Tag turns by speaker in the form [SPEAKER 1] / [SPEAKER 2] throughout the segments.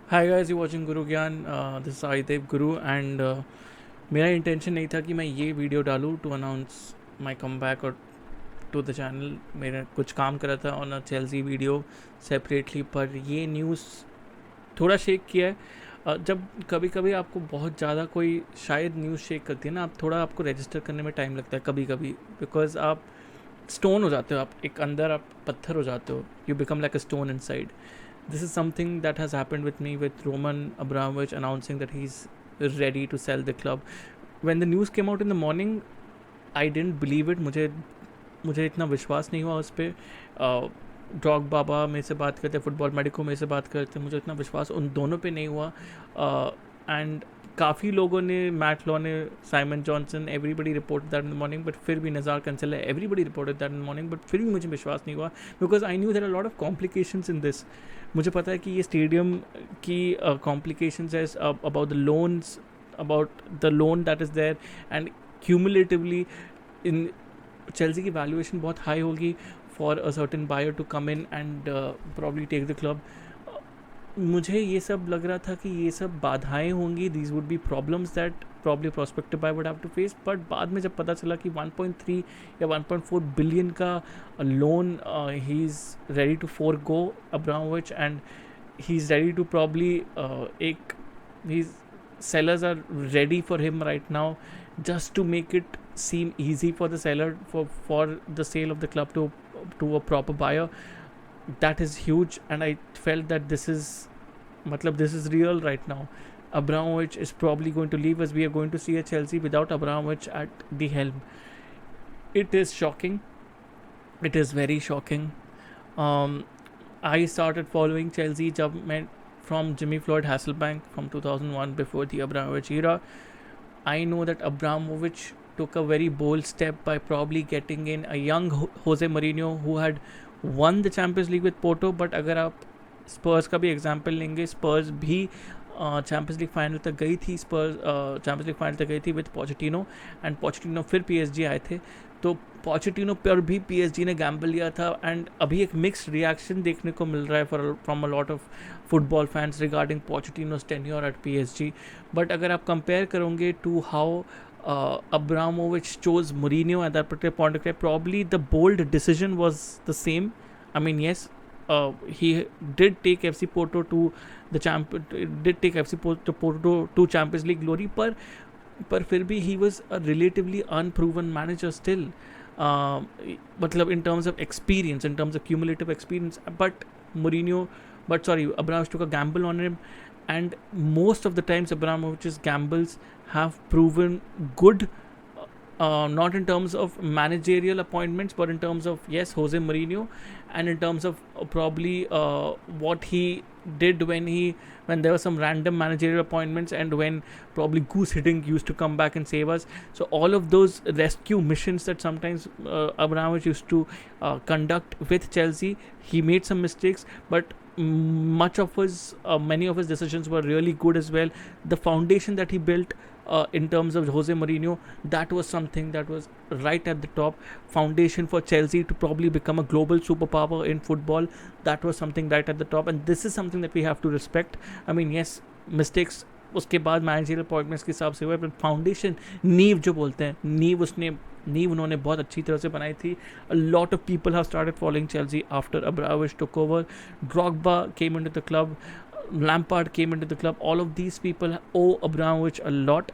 [SPEAKER 1] Hi guys, you're watching Gurugyaan. This is Adidev Guru and मेरा intention नहीं था कि मैं ये वीडियो डालूँ टू अनाउंस माय कमबैक और टू द चैनल. मेरा कुछ काम करा था on a Chelsea video separately, पर ये न्यूज़ थोड़ा शेक किया है. जब कभी कभी आपको बहुत ज़्यादा कोई शायद न्यूज़ शेक करती है ना, आप थोड़ा आपको रजिस्टर करने में टाइम लगता है कभी कभी, बिकॉज आप स्टोन हो जाते हो, आप एक अंदर आप पत्थर हो जाते हो, you become like a stone inside. This is something that has happened with me with Roman Abramovich announcing that he's ready to sell the club. When the news came out in the morning, I didn't believe it. मुझे इतना विश्वास नहीं हुआ उस पर. ड्रॉग बाबा में से बात करते, फुटबॉल मेडिको में से बात करते, मुझे इतना विश्वास उन दोनों पे नहीं हुआ. एंड काफ़ी लोगों ने, मैट लॉ ने, Simon Johnson, everybody report that in the morning, but फिर भी Nizaar Kinsella, everybody reported that in the morning, but फिर भी मुझे विश्वास नहीं हुआ because I knew there are lot of complications in this. मुझे पता है कि ये स्टेडियम की कॉम्प्लिकेशंस है about the loans, about the loan that is there, and cumulatively in Chelsea की वैल्यूएशन बहुत हाई होगी for a certain buyer to come in and probably take the club. मुझे ये सब लग रहा था कि ये सब बाधाएं होंगी, these would be problems that probably prospective buy would have to face. But बाद में जब पता चला कि 1.3 या 1.4 बिलियन का loan he is ready to forgo Abramovich, and he is ready to probably एक ही sellers are ready for him right now just to make it seem easy for the seller for the sale of the club to a proper buyer. That is huge, and I felt that this is real right now. Abramovich is probably going to leave us. We are going to see a Chelsea without Abramovich at the helm. It is shocking. It is very shocking. um, I started following Chelsea from Jimmy Floyd Hasselbank from 2001, before the Abramovich era. I know that Abramovich took a very bold step by probably getting in a young Jose Mourinho who had won the Champions League with Porto. But अगर आप स्पर्स का भी example लेंगे, स्पर्स भी champions league final तक गई थी, स्पर्स champions league final तक गई थी विद पोचेटिनो, एंड पोचेटिनो फिर पीएसजी आए थे, तो पोचेटिनो पर भी पीएसजी ने गैम्बल लिया था. एंड अभी एक मिक्स्ड रिएक्शन देखने को मिल रहा है from a lot of football fans regarding Pochettino's tenure at PSG. But अगर आप कंपेयर करोगे to how Abramovich chose Mourinho at that particular point of time, probably the bold decision was the same. I mean, yes, he did take FC Porto to to Champions League glory, पर फिर भी he was a relatively unproven manager still. मतलब in terms of experience, in terms of cumulative experience, Abramovich took a gamble on him, and most of the times Abramovich's gambles have proven good, not in terms of managerial appointments, but in terms of, yes, Jose Mourinho, and in terms of probably what he did when there were some random managerial appointments, and when probably Goose Hiddink used to come back and save us. So all of those rescue missions that sometimes Abramovich used to conduct with Chelsea, he made some mistakes, but many of his decisions were really good as well. The foundation that he built in terms of Jose Mourinho, that was something that was right at the top. Foundation for Chelsea to probably become a global superpower in football, that was something right at the top, and this is something that we have to respect. I mean, yes, mistakes उसके बाद managerial appointments के हिसाब से हुआ, पर foundation, नींव जो बोलते हैं, नींव उन्होंने बहुत अच्छी तरह से बनाई थी. अ lot of people have started following Chelsea after Abramovich took over. Drogba came into the club, Lampard came into the club. All of these people owe Abramovich a lot.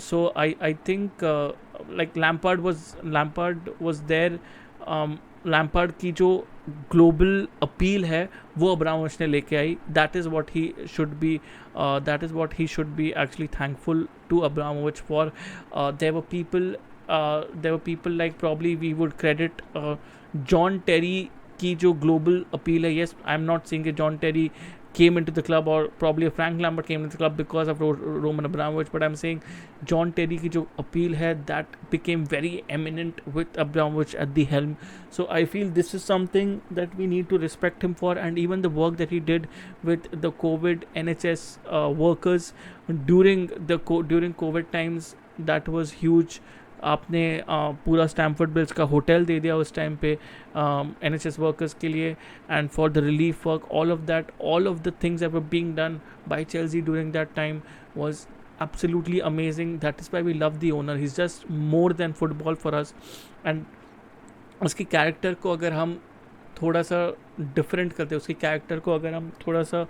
[SPEAKER 1] So I think like Lampard was there. Lampard की जो global appeal है वो Abramovich ने लेके आई. That is what he should be actually thankful to Abramovich for. There were people like probably we would credit John Terry की जो global appeal है. Yes, I am not saying John Terry came into the club, or probably Frank Lampard came into the club because of Roman Abramovich, but I'm saying John Terry की जो appeal है, that became very eminent with Abramovich at the helm. So I feel this is something that we need to respect him for, and even the work that he did with the COVID NHS workers during COVID times, that was huge. आपने पूरा Stamford bridge का hotel दे दिया उस time पे NHS workers के लिए, and for the relief work, all of the things that were being done by Chelsea during that time was absolutely amazing. That is why we love the owner. He's just more than football for us. And उसकी character को अगर हम थोड़ा सा different कर दें, उसके character को अगर हम थोड़ा सा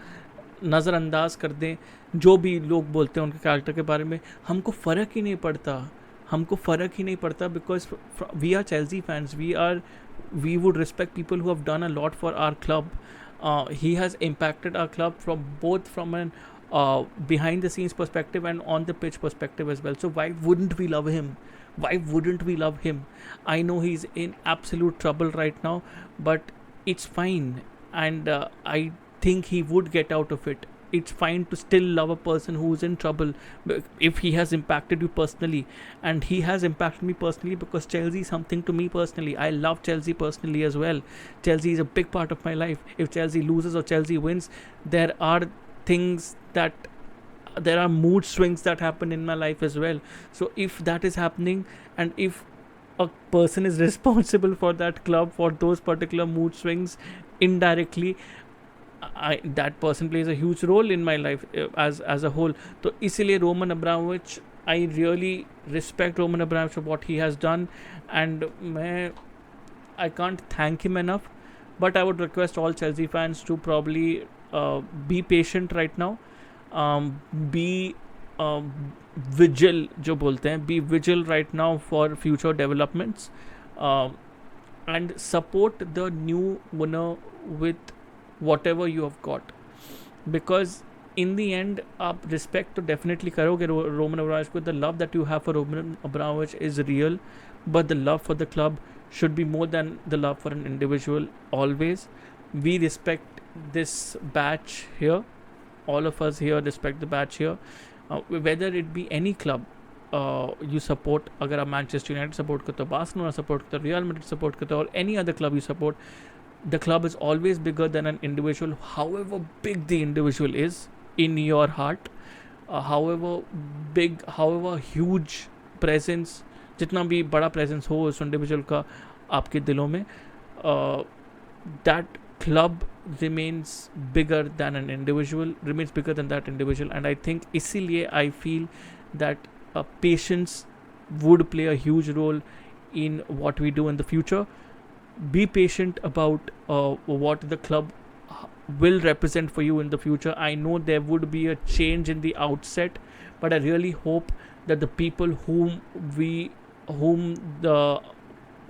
[SPEAKER 1] नज़रअंदाज कर दें, जो भी लोग बोलते हैं उनके कैरेक्टर के बारे में, हमको फ़र्क ही नहीं पड़ता because we are Chelsea fans, we would respect people who have done a lot for our club. He has impacted our club from an behind the scenes perspective and on the pitch perspective as well. So why wouldn't we love him? I know he's in absolute trouble right now, but it's fine, and I think he would get out of it. It's fine to still love a person who's in trouble if he has impacted you personally, and he has impacted me personally because Chelsea is something to me personally. I love Chelsea personally as well. Chelsea is a big part of my life. If Chelsea loses or Chelsea wins, there are mood swings that happen in my life as well. So if that is happening, and if a person is responsible for that club, for those particular mood swings indirectly, that person plays a huge role in my life as a whole. तो इसीलिए Roman Abramovich, I really respect Roman Abramovich for what he has done, and I can't thank him enough. But I would request all Chelsea fans to probably be patient right now, be vigil जो बोलते हैं, be vigil right now for future developments, and support the new owner with whatever you have got, because in the end आप respect तो definitely करोगे Roman Abramovich को. The love that you have for Roman Abramovich is real, but the love for the club should be more than the love for an individual always. We respect this batch here, all of us here respect the batch here, whether it be any club you support. अगर आप Manchester United support करते हो, Barcelona support करते हो, Real Madrid support करते हो, or any other club you support, the club is always bigger than an individual, however big the individual is in your heart, however big, however huge presence, जितना भी बड़ा presence हो उस individual का आपके दिलों में, that club remains bigger than an individual, remains bigger than that individual. And I think इसीलिए I feel that patience would play a huge role in what we do in the future. Be patient about what the club will represent for you in the future. I know there would be a change in the outset, but I really hope that the people who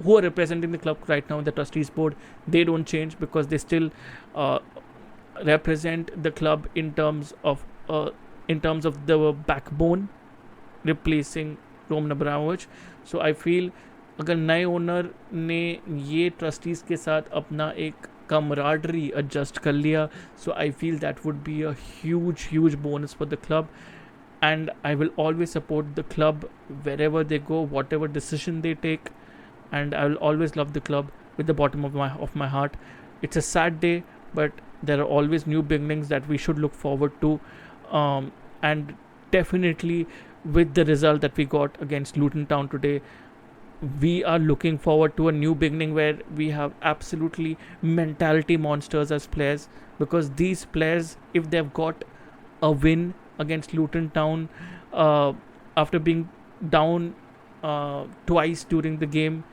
[SPEAKER 1] are representing the club right now in the trustees board, they don't change, because they still represent the club in terms of the backbone replacing Roman Abramovich. So I feel अगर नए owner ने ये trustees के साथ अपना एक camaraderie adjust कर लिया, so I feel that would be a huge bonus for the club, and I will always support the club wherever they go, whatever decision they take, and I will always love the club with the bottom of my heart. It's a sad day, but there are always new beginnings that we should look forward to, and definitely with the result that we got against Luton Town today, we are looking forward to a new beginning where we have absolutely mentality monsters as players, because these players, if they've got a win against Luton Town after being down twice during the game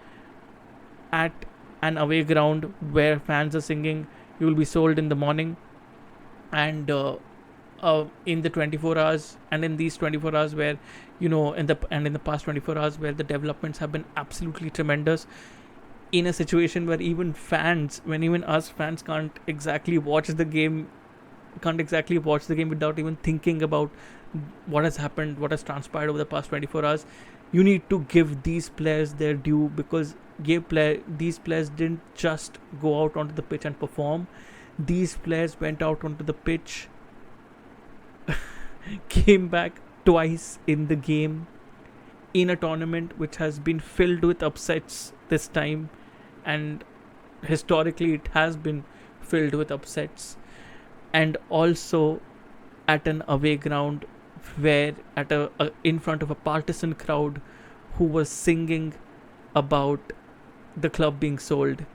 [SPEAKER 1] at an away ground where fans are singing "You will be sold in the morning," and in the 24 hours, and in these 24 hours where in the past 24 hours where the developments have been absolutely tremendous, in a situation where even us fans can't exactly watch the game without even thinking about what has happened, what has transpired over the past 24 hours. You need to give these players their due, because these players didn't just go out onto the pitch and perform. These players went out onto the pitch, came back twice in the game, in a tournament which has been filled with upsets this time, and historically it has been filled with upsets, and also at an away ground where in front of a partisan crowd who was singing about the club being sold.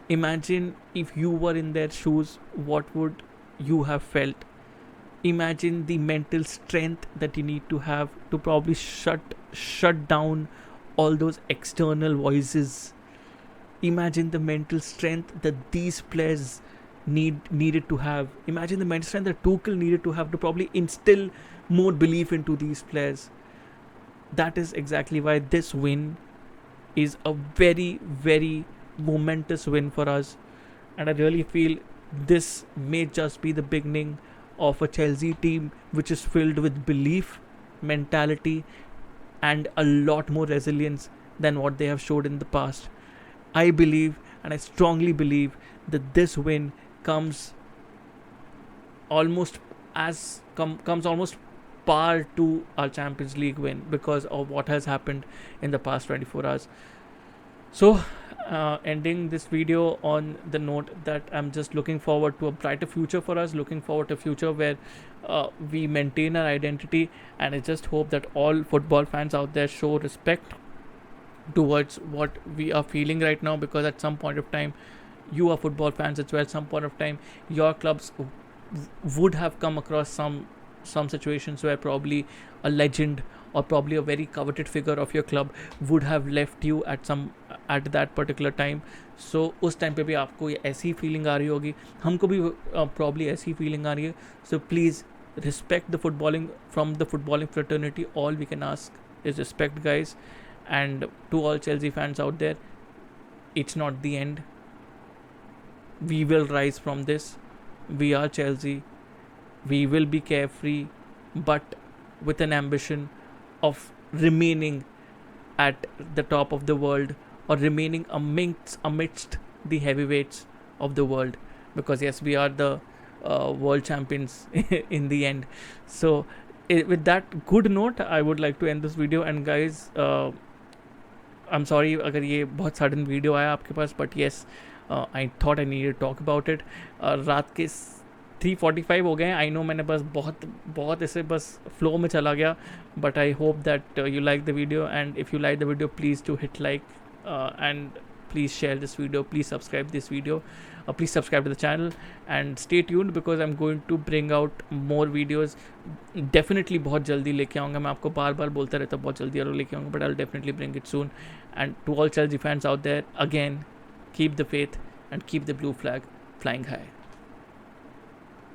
[SPEAKER 1] Imagine if you were in their shoes, what would you have felt? Imagine the mental strength that you need to have to probably shut down all those external voices. Imagine the mental strength that these players needed to have. Imagine the mental strength that Tuchel needed to have to probably instill more belief into these players. That is exactly why this win is a very, very momentous win for us. And I really feel this may just be the beginning of a Chelsea team which is filled with belief, mentality, and a lot more resilience than what they have showed in the past. I believe, and I strongly believe, that this win comes almost comes almost par to our Champions League win because of what has happened in the past 24 hours. So, ending this video on the note that I'm just looking forward to a brighter future for us, looking forward to a future where we maintain our identity, and I just hope that all football fans out there show respect towards what we are feeling right now, because at some point of time you are football fans as well. At some point of time your clubs would have come across some situations where probably a legend or probably a very coveted figure of your club would have left you at that particular time. So उस time पे भी आपको ऐसी feeling आ रही होगी, हमको भी probably ऐसी फीलिंग आ रही है. So please respect the footballing, from the footballing fraternity. All we can ask is respect, guys. And to all Chelsea fans out there, it's not the end. We will rise from this. We are Chelsea. We will be carefree, but with an ambition of remaining at the top of the world, or remaining amidst the heavyweights of the world, because yes, we are the world champions in the end. So with that good note, I would like to end this video. And guys, I'm sorry अगर ये बहुत sudden video आया आपके पास, but yes I thought I need to talk about it. रात के 3:45 हो गए. आई नो मैंने बस बहुत ऐसे बस फ्लो में चला गया, but I hope that you like the video. And if you like the video, please to hit like and please share this video, please subscribe this video, please subscribe to the channel and stay tuned, because I'm going to bring out more videos. Definitely बहुत जल्दी लेके आऊँगा. मैं आपको बार बार बोलता रहता बहुत जल्दी और लेके आऊँगा, but I'll definitely bring it soon. And to all Chelsea fans out there, again, keep the faith and keep the blue flag flying high.